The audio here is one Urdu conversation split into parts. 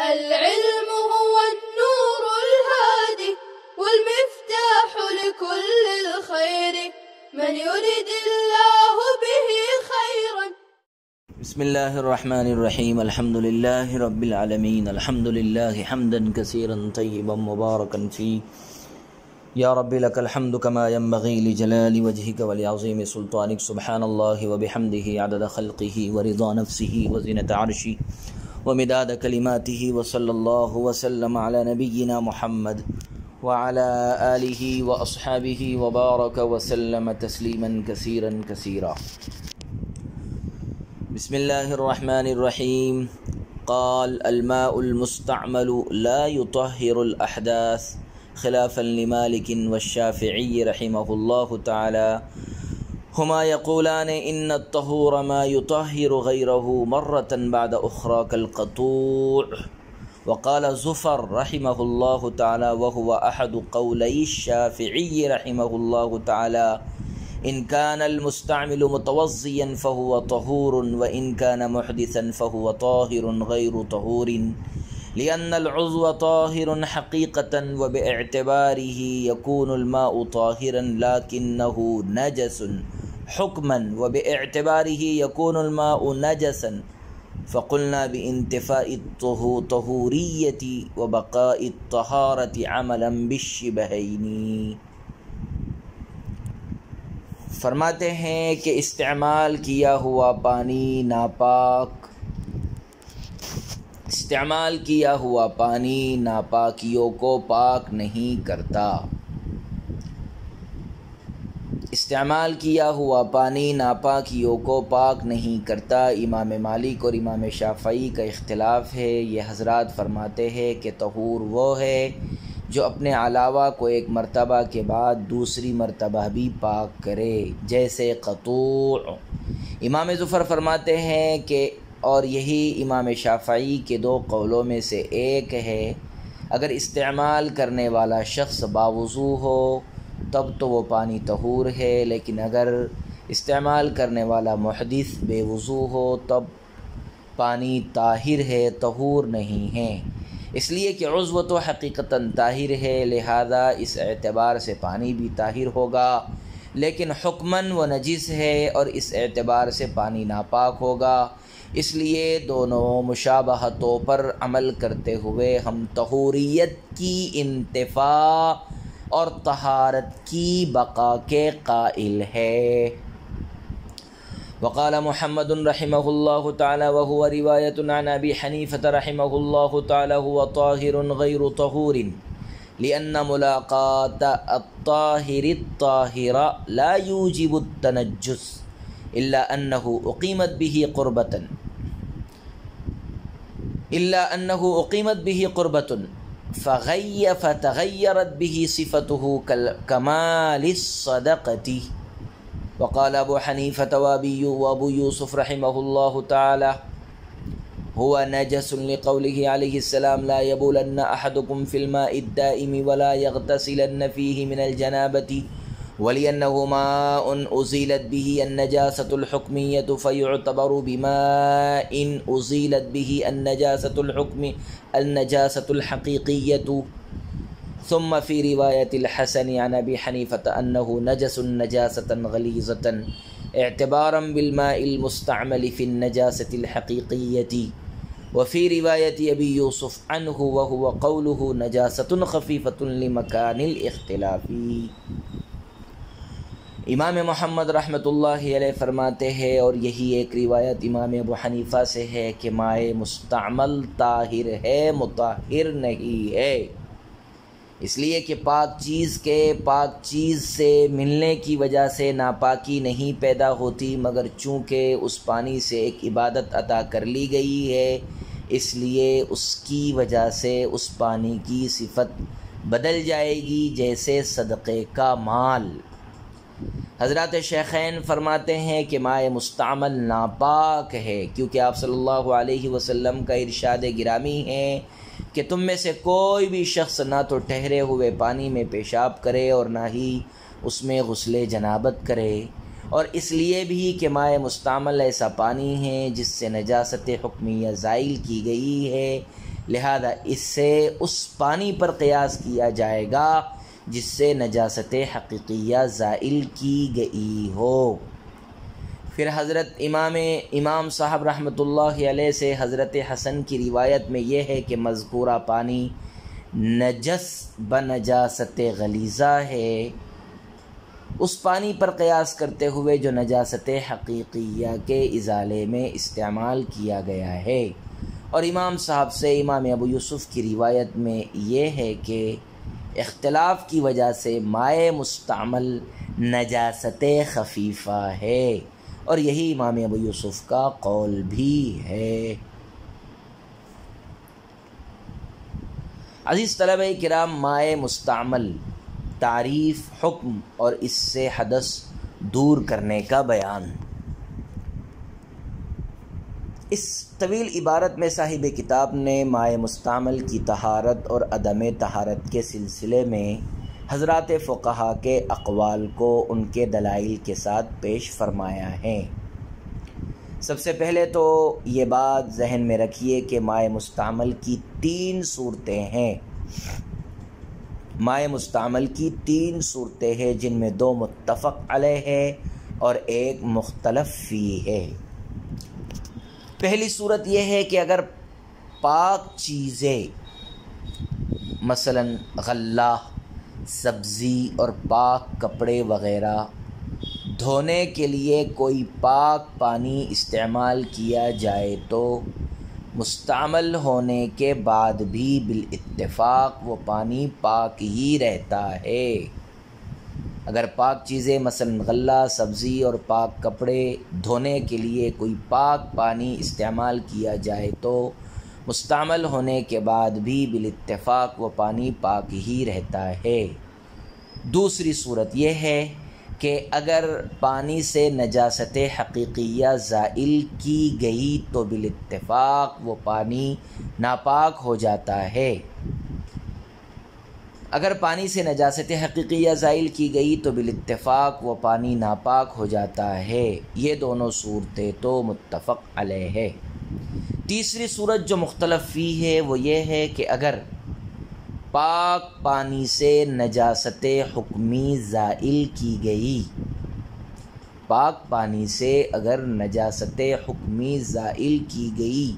العلم هو النور الهادي والمفتاح لكل الخير من يرد الله به خيرا. بسم الله الرحمن الرحيم. الحمد لله رب العالمين. الحمد لله حمدا كثيرا طيبا مباركا فيه. يا رب لك الحمد كما ينبغي لجلال وجهك ولعظيم سلطانك. سبحان الله وبحمده عدد خلقه ورضا نفسه وزنة عرشه ومداد كلماته. وصلى الله وسلم على نبينا محمد وعلى آله وأصحابه وبارك وسلم تسليما كثيرا كثيرا. بسم الله الرحمن الرحيم. قال: الماء المستعمل لا يطهر الأحداث خلافا لمالك والشافعي رحمه الله تعالى. هما يقولان إن الطهور ما يطهر غيره مرة بعد أخرى كالقطوع. وقال زفر رحمه الله تعالى وهو أحد قولي الشافعي رحمه الله تعالى: إن كان المستعمل متوضيا فهو طهور، وإن كان محدثا فهو طاهر غير طهور، لأن العضو طاهر حقيقة وباعتباره يكون الماء طاهرا لكنه نجس حكما وباعتباره يكون الماء نجسا. فقلنا بانتفاء الطهورية وبقاء الطهارة عملا بالشبهين. فرماتے ہیں کہ استعمال کیا ہوا پانی ناپاکیوں کو پاک نہیں کرتا. استعمال کیا ہوا پانی ناپاکیوں کو پاک نہیں کرتا. امام مالک اور امام شافعی کا اختلاف ہے. یہ حضرات فرماتے ہیں کہ طہور وہ ہے جو اپنے علاوہ کو ایک مرتبہ کے بعد دوسری مرتبہ بھی پاک کرے، جیسے قطوع. امام ظفر فرماتے ہیں کہ اور یہی امام شافعی کے دو قولوں میں سے ایک ہے، اگر استعمال کرنے والا شخص باوضو ہو تب تو وہ پانی طہور ہے، لیکن اگر استعمال کرنے والا محدث بے وضو ہو تب پانی طاہر ہے، طہور نہیں ہے. اس لیے کہ عضو تو حقیقتاً طاہر ہے، لہذا اس اعتبار سے پانی بھی طاہر ہوگا، لیکن حکماً وہ نجس ہے اور اس اعتبار سے پانی ناپاک ہوگا. اس لیے دونوں مشابہتوں پر عمل کرتے ہوئے ہم طہوریت کی انتفاع اور طہارت کی بقا کے قائل ہے. وقال محمد رحمه الله تعالى وهو رواية عن أبي حنيفة رحمه الله تعالى هو طاهر غير طهور، لأن ملاقاة الطاهر الطاهر لا يوجب التنجس إلا أنه أقيمت به قربة فتغيرت به صفته كمال الصدقة. وقال ابو حنیفة وابو یوسف رحمه الله تعالى هو نجس لقوله عليه السلام: لا يبولن أحدكم في الماء الدائم ولا يغتسلن فيه من الجنابة، ولأنه ماء أزيلت به النجاسة الحكمية فيعتبر بماء أزيلت به النجاسة الحقيقية. ثم في رواية الحسن عن أبي حنيفة أنه نجس نجاسة غليظة اعتبارا بالماء المستعمل في النجاسة الحقيقية. وفي رواية أبي يوسف عنه وهو قوله نجاسة خفيفة لمكان الاختلاف. امام محمد رحمۃ اللہ علیہ فرماتے ہیں، اور یہی ایک روایت امام ابو حنیفہ سے ہے کہ مائع مستعمل طاہر ہے، مطہر نہیں ہے. اس لیے کہ پاک چیز سے ملنے کی وجہ سے ناپاکی نہیں پیدا ہوتی، مگر چونکہ اس پانی سے ایک عبادت عطا کر لی گئی ہے، اس لیے اس کی وجہ سے اس پانی کی صفت بدل جائے گی، جیسے صدقے کا مال. حضرات شیخین فرماتے ہیں کہ مائع مستعمل ناپاک ہے، کیونکہ آپ صلی اللہ علیہ وسلم کا ارشاد گرامی ہے کہ تم میں سے کوئی بھی شخص نہ تو ٹھہرے ہوئے پانی میں پیشاب کرے اور نہ ہی اس میں غسل جنابت کرے. اور اس لیے بھی کہ مائع مستعمل ایسا پانی ہے جس سے نجاست حکمیہ زائل کی گئی ہے، لہذا اس سے اس پانی پر قیاس کیا جائے گا جس سے نجاست حقیقیہ زائل کی گئی ہو۔ پھر حضرت امام صاحب رحمۃ اللہ علیہ سے حضرت حسن کی روایت میں یہ ہے کہ مذکورہ پانی نجس بنجاست غلیظہ ہے، اس پانی پر قیاس کرتے ہوئے جو نجاست حقیقیہ کے ازالے میں استعمال کیا گیا ہے۔ اور امام صاحب سے امام ابو یوسف کی روایت میں یہ ہے کہ اختلاف کی وجہ سے مائع مستعمل نجاست خفیفہ ہے، اور یہی امام ابو یوسف کا قول بھی ہے۔ عزیز طلبہ کرام، مائع مستعمل تعریف، حکم اور اس سے حدث دور کرنے کا بیان۔ اس طویل عبارت میں صاحب کتاب نے مائع مستعمل کی طہارت اور عدم طہارت کے سلسلے میں حضرات فقہا کے اقوال کو ان کے دلائل کے ساتھ پیش فرمایا ہے۔ سب سے پہلے تو یہ بات ذہن میں رکھیے کہ مائع مستعمل کی 3 صورتیں ہیں۔ مائع مستعمل کی 3 صورتیں ہیں، جن میں 2 متفق علیہ ہے اور 1 مختلف فی ہے۔ پہلی صورت یہ ہے کہ اگر پاک چیزیں مثلا غلہ، سبزی اور پاک کپڑے وغیرہ دھونے کے لیے کوئی پاک پانی استعمال کیا جائے تو مستعمل ہونے کے بعد بھی بالاتفاق وہ پانی پاک ہی رہتا ہے۔ اگر پاک چیزیں مثلا غلہ، سبزی اور پاک کپڑے دھونے کے لیے کوئی پاک پانی استعمال کیا جائے تو مستعمل ہونے کے بعد بھی بالاتفاق وہ پانی پاک ہی رہتا ہے۔ دوسری صورت یہ ہے کہ اگر پانی سے نجاست حقیقیہ زائل کی گئی تو بالاتفاق وہ پانی ناپاک ہو جاتا ہے۔ اگر پانی سے نجاست حقیقیہ زائل کی گئی تو بالاتفاق وہ پانی ناپاک ہو جاتا ہے۔ یہ دونوں صورتیں تو متفق علیہ ہے۔ تیسری صورت جو مختلف فی ہے وہ یہ ہے کہ اگر پاک پانی سے نجاست حکمی زائل کی گئی، پاک پانی سے اگر نجاست حکمی زائل کی گئی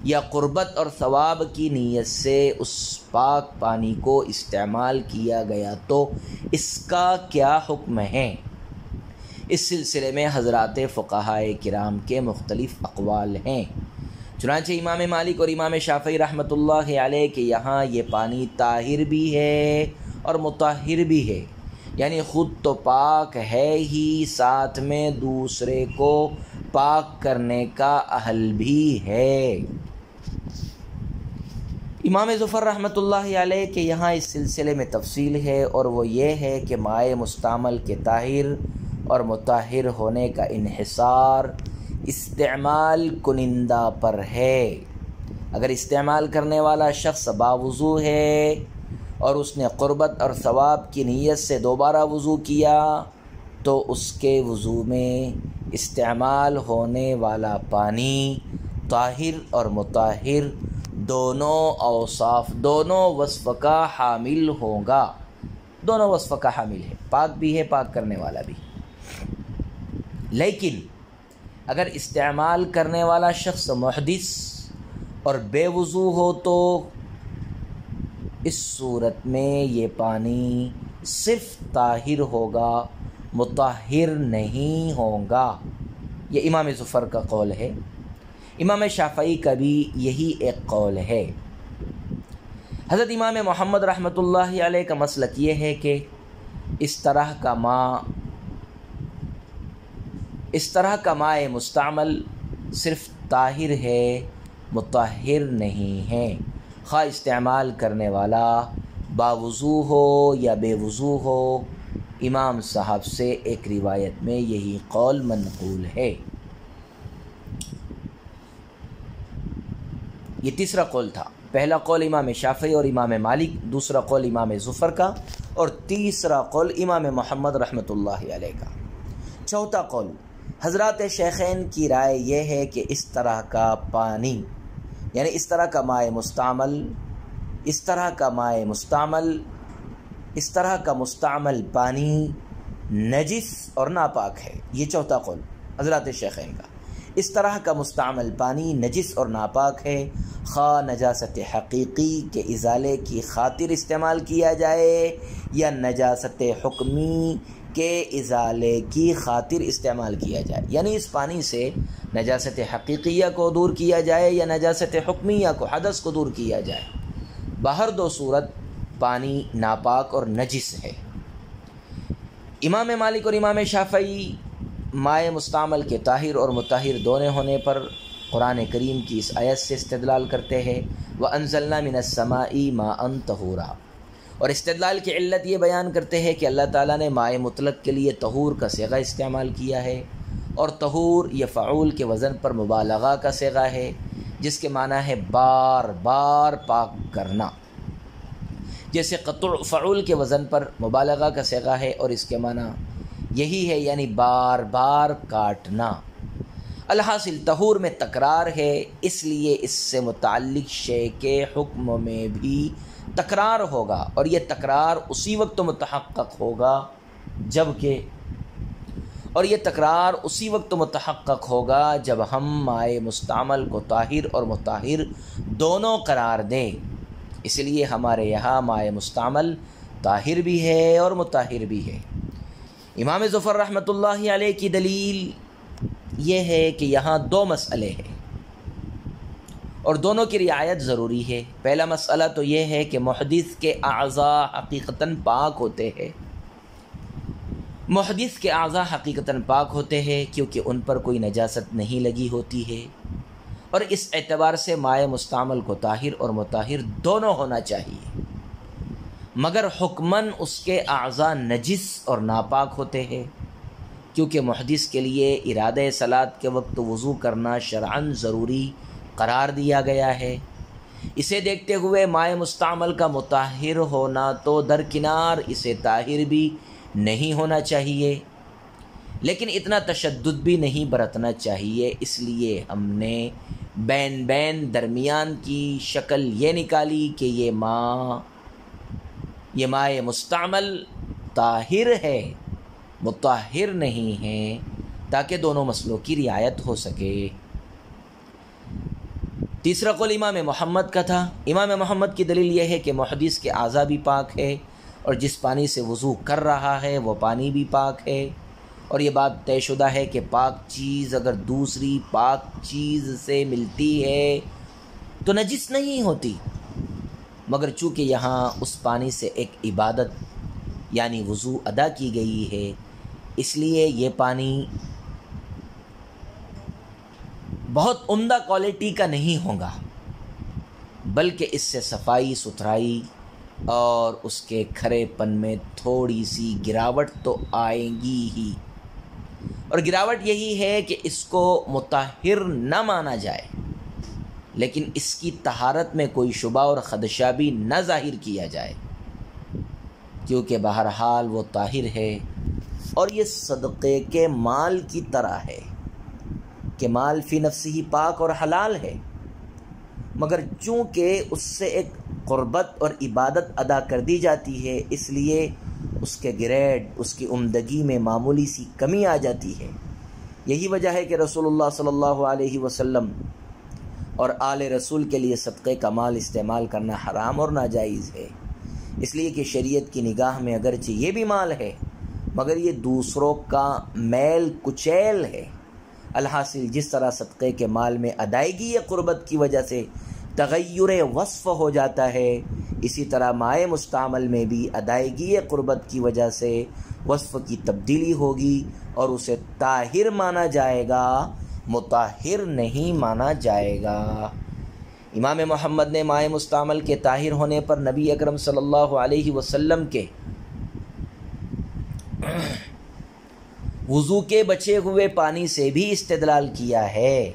یا قربت اور ثواب کی نیت سے اس پاک پانی کو استعمال کیا گیا تو اس کا کیا حکم ہے؟ اس سلسلے میں حضرات فقہائے کرام کے مختلف اقوال ہیں۔ چنانچہ امام مالک اور امام شافعی رحمۃ اللہ علیہ کے یہاں یہ پانی طاہر بھی ہے اور مطہر بھی ہے، یعنی خود تو پاک ہے ہی، ساتھ میں دوسرے کو پاک کرنے کا اہل بھی ہے۔ امام ظفر رحمۃ اللہ علیہ کے یہاں اس سلسلے میں تفصیل ہے، اور وہ یہ ہے کہ مائع مستعمل کے طاہر اور مطہر ہونے کا انحصار استعمال کنندہ پر ہے۔ اگر استعمال کرنے والا شخص باوضو ہے اور اس نے قربت اور ثواب کی نیت سے دوبارہ وضو کیا تو اس کے وضو میں استعمال ہونے والا پانی طاہر اور مطہر دونوں اوصاف، دونوں وصف کا حامل ہوگا، دونوں وصف کا حامل ہے، پاک بھی ہے، پاک کرنے والا بھی۔ لیکن اگر استعمال کرنے والا شخص محدث اور بے وضو ہو تو اس صورت میں یہ پانی صرف طاہر ہوگا، مطہر نہیں ہوگا۔ یہ امام ظفر کا قول ہے۔ امام شافعی کا بھی یہی ایک قول ہے۔ حضرت امام محمد رحمۃ اللہ علیہ کا مسلک یہ ہے کہ اس طرح کا مائع مستعمل صرف طاہر ہے، مطہر نہیں ہے، خواہ استعمال کرنے والا باوضو ہو یا بے وضو ہو۔ امام صاحب سے ایک روایت میں یہی قول منقول ہے۔ یہ تیسرا قول تھا۔ پہلا قول امام شافعی اور امام مالک، دوسرا قول امام ظفر کا، اور تیسرا قول امام محمد رحمۃ اللہ علیہ کا۔ چوتھا قول حضرات شیخین کی رائے یہ ہے کہ اس طرح کا پانی یعنی اس طرح کا مائع مستعمل پانی نجس اور ناپاک ہے۔ یہ چوتھا قول حضرات شیخین کا۔ اس طرح کا مستعمل پانی نجس اور ناپاک ہے، خواہ نجاست حقیقی کے ازالے کی خاطر استعمال کیا جائے یا نجاست حکمی کے ازالے کی خاطر استعمال کیا جائے، یعنی اس پانی سے نجاست حقیقیہ کو دور کیا جائے یا نجاست حکمیہ کو، حدث کو دور کیا جائے، باہر دو صورت پانی ناپاک اور نجس ہے۔ امام مالک اور امام شافعی مائع مستعمل کے طاہر اور مطہر دونوں ہونے پر قرآن کریم کی اس آیت سے استدلال کرتے ہیں، وَأَنزَلْنَا مِنَ السَّمَاءِ مَاءً طَهُورًا، اور استدلال کی علت یہ بیان کرتے ہیں کہ اللہ تعالیٰ نے مائع مطلق کے لیے طہور کا صیغہ استعمال کیا ہے، اور طہور یہ فعول کے وزن پر مبالغہ کا صیغہ ہے، جس کے معنی ہے بار بار پاک کرنا، جیسے قطع فعول کے وزن پر مبالغہ کا صیغہ ہے اور اس کے معنی یہی ہے، یعنی بار بار کاٹنا۔ الحاصل طہور میں تکرار ہے، اس لیے اس سے متعلق شے کے حکم میں بھی تکرار ہوگا، اور یہ تکرار اسی وقت متحقق ہوگا جب ہم مائع مستعمل کو طاہر اور مطہر دونوں قرار دیں۔ اس لیے ہمارے یہاں مائع مستعمل طاہر بھی ہے اور مطہر بھی ہے۔ امام ظفر رحمۃ اللہ علیہ کی دلیل یہ ہے کہ یہاں دو مسئلے ہیں اور دونوں کی رعایت ضروری ہے۔ پہلا مسئلہ تو یہ ہے کہ محدث کے اعضاء حقیقتاً پاک ہوتے ہیں کیونکہ ان پر کوئی نجاست نہیں لگی ہوتی ہے، اور اس اعتبار سے مائع مستعمل کو طاہر اور مطہر دونوں ہونا چاہیے، مگر حکماً اس کے اعضاء نجس اور ناپاک ہوتے ہیں، کیونکہ محدث کے لیے ارادہ صلاۃ کے وقت وضو کرنا شرعاً ضروری قرار دیا گیا ہے۔ اسے دیکھتے ہوئے مائع مستعمل کا مطہر ہونا تو درکنار اسے طاہر بھی نہیں ہونا چاہیے، لیکن اتنا تشدد بھی نہیں برتنا چاہیے، اس لیے ہم نے بین درمیان کی شکل یہ نکالی کہ یہ مائع مستعمل طاہر ہے، مطہر نہیں ہے، تاکہ دونوں مسئلوں کی رعایت ہو سکے۔ تیسرا قول امام محمد کا تھا۔ امام محمد کی دلیل یہ ہے کہ محدث کے اعضاء بھی پاک ہے، اور جس پانی سے وضو کر رہا ہے وہ پانی بھی پاک ہے، اور یہ بات طے شدہ ہے کہ پاک چیز اگر دوسری پاک چیز سے ملتی ہے تو نجس نہیں ہوتی، مگر چونکہ یہاں اس پانی سے ایک عبادت یعنی وضو ادا کی گئی ہے، اس لیے یہ پانی بہت عمدہ کوالٹی کا نہیں ہوگا، بلکہ اس سے صفائی ستھرائی اور اس کے کھرے پن میں تھوڑی سی گراوٹ تو آئے گی ہی، اور گراوٹ یہی ہے کہ اس کو مطہر نہ مانا جائے، لیکن اس کی طہارت میں کوئی شبہ اور خدشہ بھی نہ ظاہر کیا جائے، کیونکہ بہرحال وہ طاہر ہے، اور یہ صدقے کے مال کی طرح ہے کہ مال فی نفسہ ہی پاک اور حلال ہے، مگر چونکہ اس سے ایک قربت اور عبادت ادا کر دی جاتی ہے، اس لیے اس کے گریڈ، اس کی عمدگی میں معمولی سی کمی آ جاتی ہے۔ یہی وجہ ہے کہ رسول اللہ صلی اللہ علیہ وسلم اور آل رسول کے لیے صدقے کا مال استعمال کرنا حرام اور ناجائز ہے، اس لیے کہ شریعت کی نگاہ میں اگرچہ یہ بھی مال ہے، مگر یہ دوسروں کا میل کچیل ہے۔ الحاصل جس طرح صدقے کے مال میں ادائیگی قربت کی وجہ سے تغیر وصف ہو جاتا ہے، اسی طرح مائع مستعمل میں بھی ادائیگی قربت کی وجہ سے وصف کی تبدیلی ہوگی، اور اسے طاہر مانا جائے گا، مطہر نہیں مانا جائے گا۔ امام محمد نے مائع مستعمل کے طاہر ہونے پر نبی اکرم صلی اللہ علیہ وسلم کے وضو کے بچے ہوئے پانی سے بھی استدلال کیا ہے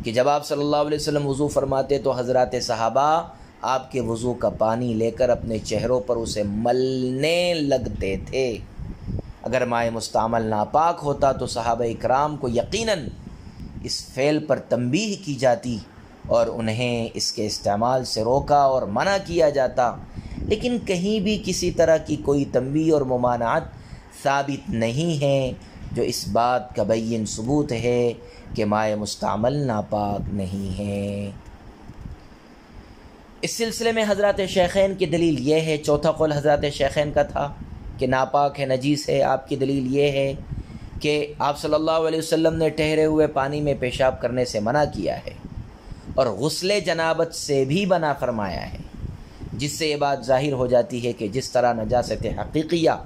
کہ جب آپ صلی اللہ علیہ وسلم وضو فرماتے تو حضرات صحابہ آپ کے وضو کا پانی لے کر اپنے چہروں پر اسے ملنے لگتے تھے۔ اگر مائع مستعمل ناپاک ہوتا تو صحابہ اکرام کو یقیناً اس فعل پر تنبیہ کی جاتی، اور انہیں اس کے استعمال سے روکا اور منع کیا جاتا، لیکن کہیں بھی کسی طرح کی کوئی تنبیہ اور ممانعت ثابت نہیں ہے جو اس بات کا بین ثبوت ہے کہ مائع مستعمل ناپاک نہیں ہے۔ اس سلسلے میں حضرات شیخین کی دلیل یہ ہے، چوتھا قول حضرات شیخین کا تھا کہ ناپاک ہے، نجیس ہے۔ آپ کی دلیل یہ ہے کہ آپ صلی اللہ علیہ وسلم نے ٹھہرے ہوئے پانی میں پیشاب کرنے سے منع کیا ہے اور غسل جنابت سے بھی منع فرمایا ہے، جس سے یہ بات ظاہر ہو جاتی ہے کہ جس طرح نجاست حقیقیہ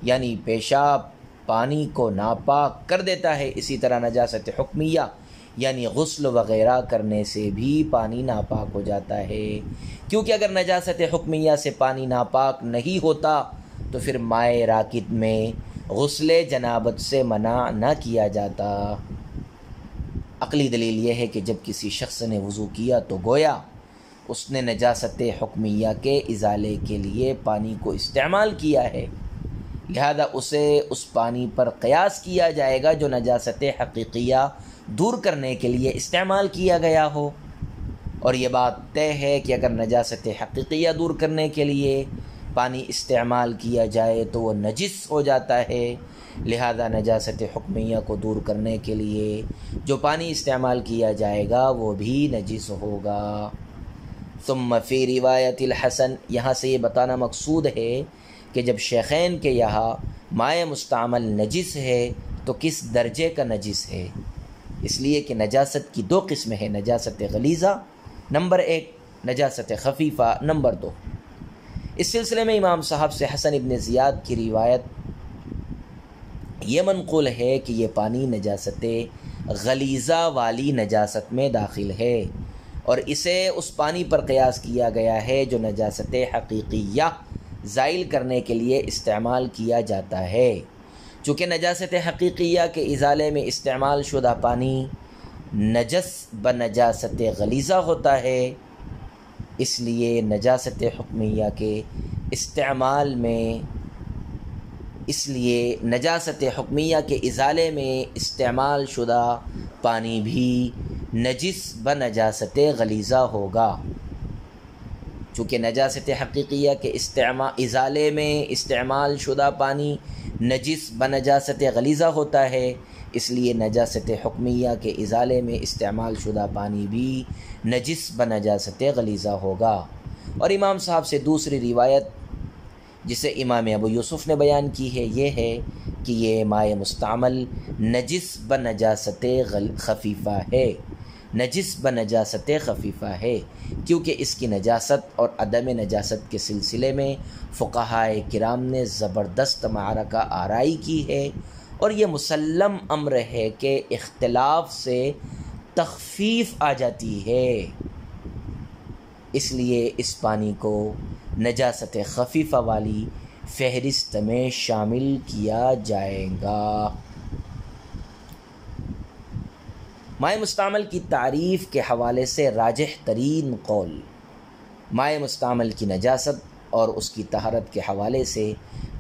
یعنی پیشاب پانی کو ناپاک کر دیتا ہے، اسی طرح نجاست حکمیہ یعنی غسل وغیرہ کرنے سے بھی پانی ناپاک ہو جاتا ہے، کیونکہ اگر نجاست حکمیہ سے پانی ناپاک نہیں ہوتا تو پھر مائع راکد میں غسل جنابت سے منع نہ کیا جاتا۔ عقلی دلیل یہ ہے کہ جب کسی شخص نے وضو کیا تو گویا اس نے نجاست حکمیہ کے ازالے کے لیے پانی کو استعمال کیا ہے، لہذا اسے اس پانی پر قیاس کیا جائے گا جو نجاست حقیقیہ دور کرنے کے لیے استعمال کیا گیا ہو، اور یہ بات طے ہے کہ اگر نجاست حقیقیہ دور کرنے کے لیے پانی استعمال کیا جائے تو وہ نجس ہو جاتا ہے، لہذا نجاست حکمیہ کو دور کرنے کے لیے جو پانی استعمال کیا جائے گا وہ بھی نجس ہوگا۔ ثم فی روایت الحسن، یہاں سے یہ بتانا مقصود ہے کہ جب شیخین کے یہاں مائع مستعمل نجس ہے تو کس درجے کا نجس ہے، اس لیے کہ نجاست کی دو قسمیں ہیں، نجاست غلیظہ نمبر 1، نجاست خفیفہ نمبر 2۔ اس سلسلے میں امام صاحب سے حسن ابن زیاد کی روایت یہ منقول ہے کہ یہ پانی نجاست غلیظہ والی نجاست میں داخل ہے اور اسے اس پانی پر قیاس کیا گیا ہے جو نجاست حقیقیہ زائل کرنے کے لیے استعمال کیا جاتا ہے۔ چونکہ نجاست حقیقیہ کے ازالے میں استعمال شدہ پانی نجس بنجاست غلیظہ ہوتا ہے، اس لیے نجاست حکمیہ کے استعمال میں نجاست حکمیہ کے ازالے میں استعمال شدہ پانی بھی نجس بنجاست غلیظہ ہوگا۔ چونکہ نجاست حقیقیہ کے ازالے میں استعمال شدہ پانی نجس بنجاست غلیظہ ہوتا ہے، اس لیے نجاست حکمیہ کے ازالے میں استعمال شدہ پانی بھی نجس بنجاست غلیظہ ہوگا۔ اور امام صاحب سے دوسری روایت جسے امام ابو یوسف نے بیان کی ہے یہ ہے کہ یہ مائع مستعمل نجس بنجاست خفیفہ ہے، نجس بنجاست خفیفہ ہے، کیونکہ اس کی نجاست اور عدم نجاست کے سلسلے میں فقہائے کرام نے زبردست معرکہ آرائی کی ہے، اور یہ مسلم امر ہے کہ اختلاف سے تخفیف آ جاتی ہے، اس لیے اس پانی کو نجاست خفیفہ والی فہرست میں شامل کیا جائے گا۔ مائع مستعمل کی تعریف کے حوالے سے راجح ترین قول مائع مستعمل کی نجاست اور اس کی طہارت کے حوالے سے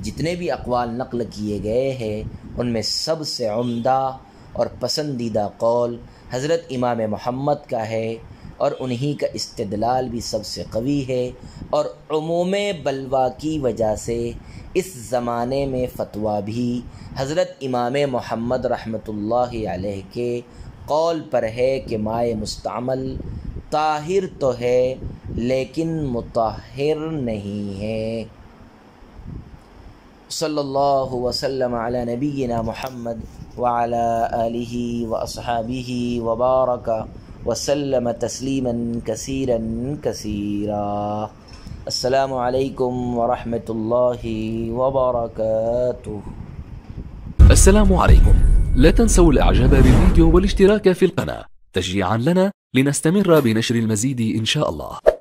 جتنے بھی اقوال نقل کیے گئے ہیں ان میں سب سے عمدہ اور پسندیدہ قول حضرت امام محمد کا ہے، اور انہی کا استدلال بھی سب سے قوی ہے، اور عموم بلوا کی وجہ سے اس زمانے میں فتویٰ بھی حضرت امام محمد رحمۃ اللہ علیہ کے قول پر ہے کہ مائع مستعمل طاہر تو ہے لیکن مطہر نہیں ہے۔ صلی اللہ وسلم علی نبینا محمد وعلی آلہ واصحابہ وبارک وسلم تسلیما کثیرا کثیرا۔ السلام علیکم ورحمۃ اللہ وبرکاتہ۔ السلام عليكم، لا تنسوا الاعجاب بالفيديو والاشتراك في القناة تشجيعا لنا لنستمر بنشر المزيد إن شاء الله.